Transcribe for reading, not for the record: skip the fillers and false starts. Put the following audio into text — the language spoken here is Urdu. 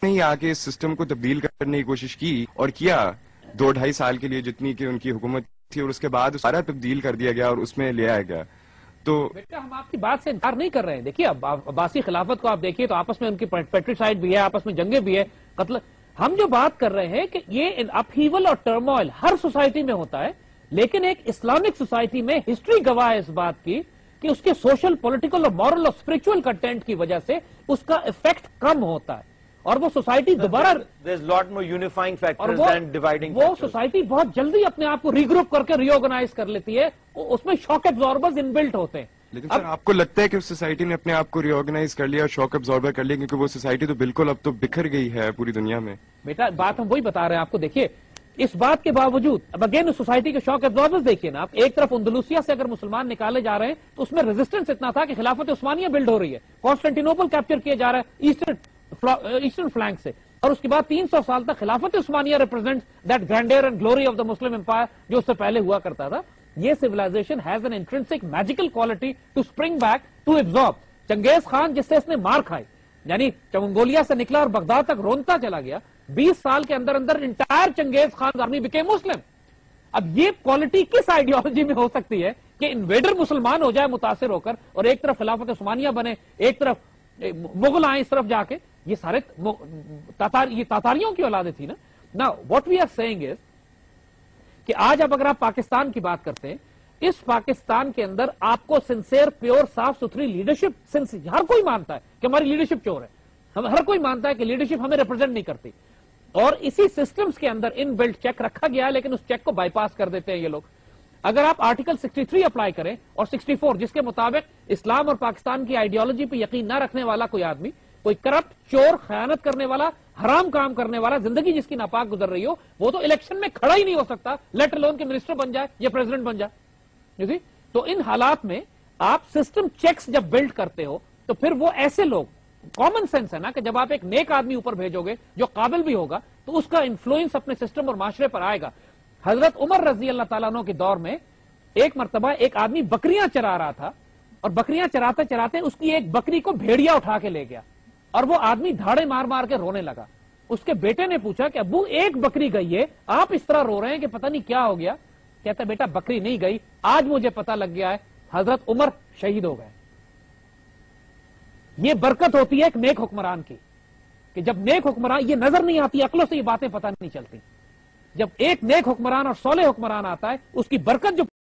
ہی آکے اس سسٹم کو تبدیل کرنے کی کوشش کی اور کیا 2-2.5 سال کے لیے جتنی کہ ان کی حکومت تھی، اور اس کے بعد سارا تبدیل کر دیا گیا اور اس میں لے آیا گیا. تو بیٹا ہم آپ کی بات سے انکار نہیں کر رہے ہیں. دیکھیے اب عباسی خلافت کو آپ دیکھیے تو آپس میں ان کی پیٹریسائڈ بھی ہے، آپس میں جنگیں بھی ہے، قتل. ہم جو بات کر رہے ہیں کہ یہ اپہیول اور ٹرموائل ہر سوسائٹی میں ہوتا ہے، لیکن ایک اسلامک سوسائٹی میں ہسٹری گواہ ہے اس بات کی کہ اس کے سوشل، پولیٹیکل اور مورل اور اسپرچل کنٹینٹ کی وجہ سے اس کا افیکٹ کم ہوتا ہے، اور وہ سوسائٹی دوبارہ اور وہ سوسائٹی بہت جلدی اپنے آپ کو ری گروپ کر کے ری آرگنائز کر لیتی ہے. اس میں شاک ایبزاربرز ان بلٹ ہوتے ہیں. لیکن سر آپ کو لگتا ہے کہ اس سوسائٹی نے اپنے آپ کو ری آرگنائز کر لیا اور شاک ابزاربر کر لیا، کیونکہ وہ سوسائٹی تو بالکل اب تو بکھر گئی ہے پوری دنیا میں. بیٹا بات ہم وہی بتا رہے ہیں آپ کو. دیکھیے اس بات کے باوجود اب اگین سوسائٹی کے شاک ایبزاربرز دیکھیے نا آپ. ایک طرف اندلوسیہ سے اگر مسلمان نکالے جا رہے ہیں تو اس میں ریزسٹنس اتنا تھا کہ خلافت عثمانیہ بلڈ ہو رہی ہے، کانسٹینٹینوپل کیپچر کیا جا رہا ہے ایسٹرن فلانک سے، اور اس کے بعد 300 سال تک خلافت عثمانیہ represents that grandeur and glory of the Muslim empire جو اس سے پہلے ہوا کرتا تھا. یہ civilization has an intrinsic magical quality to spring back to absorb. Genghis Khan جس سے اس نے مار کھائی، یعنی منگولیا سے نکلا اور بغداد تک رونتا چلا گیا، 20 سال کے اندر اندر انٹائر چنگیز خان آرمی بیکیم مسلم. اب یہ کوالٹی کس آئیڈیالوجی میں ہو سکتی ہے کہ انویڈر مسلمان ہو جائے متاثر ہو کر، اور ایک طرف خلافت عثمانیہ بنے، ایک طرف مغل آئیں اس طرف جا کے. یہ سارے یہ تاتاریوں کی اولادیں تھی نا. نا واٹ وی آر سیئنگ از کہ آج اب اگر آپ پاکستان کی بات کرتے ہیں، اس پاکستان کے اندر آپ کو سنسیئر، پیور، صاف ستھری لیڈرشپ، ہر کوئی مانتا ہے کہ ہماری لیڈرشپ چور ہے، ہر کوئی مانتا ہے کہ لیڈرشپ ہمیں ریپرزینٹ نہیں کرتی، اور اسی سسٹمز کے اندر ان بلٹ چیک رکھا گیا ہے، لیکن اس چیک کو بائی پاس کر دیتے ہیں یہ لوگ. اگر آپ آرٹیکل 63 اپلائی کریں اور 64 جس کے مطابق اسلام اور پاکستان کی آئیڈیالوجی پہ یقین نہ رکھنے والا کوئی آدمی، کوئی کرپٹ، چور، خیانت کرنے والا، حرام کام کرنے والا، زندگی جس کی ناپاک گزر رہی ہو، وہ تو الیکشن میں کھڑا ہی نہیں ہو سکتا، لیٹ الون کہ منسٹر بن جائے یا پریزیڈنٹ بن جائے. تو ان حالات میں آپ سسٹم چیکس جب بلڈ کرتے ہو تو پھر وہ ایسے لوگ، کامن سینس ہے نا کہ جب آپ ایک نیک آدمی اوپر بھیجو گے جو قابل بھی ہوگا تو اس کا انفلوئنس اپنے سسٹم اور معاشرے پر آئے گا. حضرت عمر رضی اللہ تعالیٰ عنہ کے دور میں ایک مرتبہ ایک آدمی بکریاں چرا رہا تھا، اور بکریاں چراتے چراتے اس کی ایک بکری کو بھیڑیا اٹھا کے لے گیا، اور وہ آدمی دھاڑے مار مار کے رونے لگا. اس کے بیٹے نے پوچھا کہ ابو ایک بکری گئی ہے، آپ اس طرح رو رہے ہیں کہ پتہ نہیں کیا ہو گیا. کہتا بیٹا بکری نہیں گئی، آج مجھے پتہ لگ گیا ہے حضرت عمر شہید ہو گئے. یہ برکت ہوتی ہے ایک نیک حکمران کی، کہ جب نیک حکمران، یہ نظر نہیں آتی، عقلوں سے یہ باتیں پتہ نہیں چلتی. جب ایک نیک حکمران اور صالح حکمران آتا ہے، اس کی برکت جو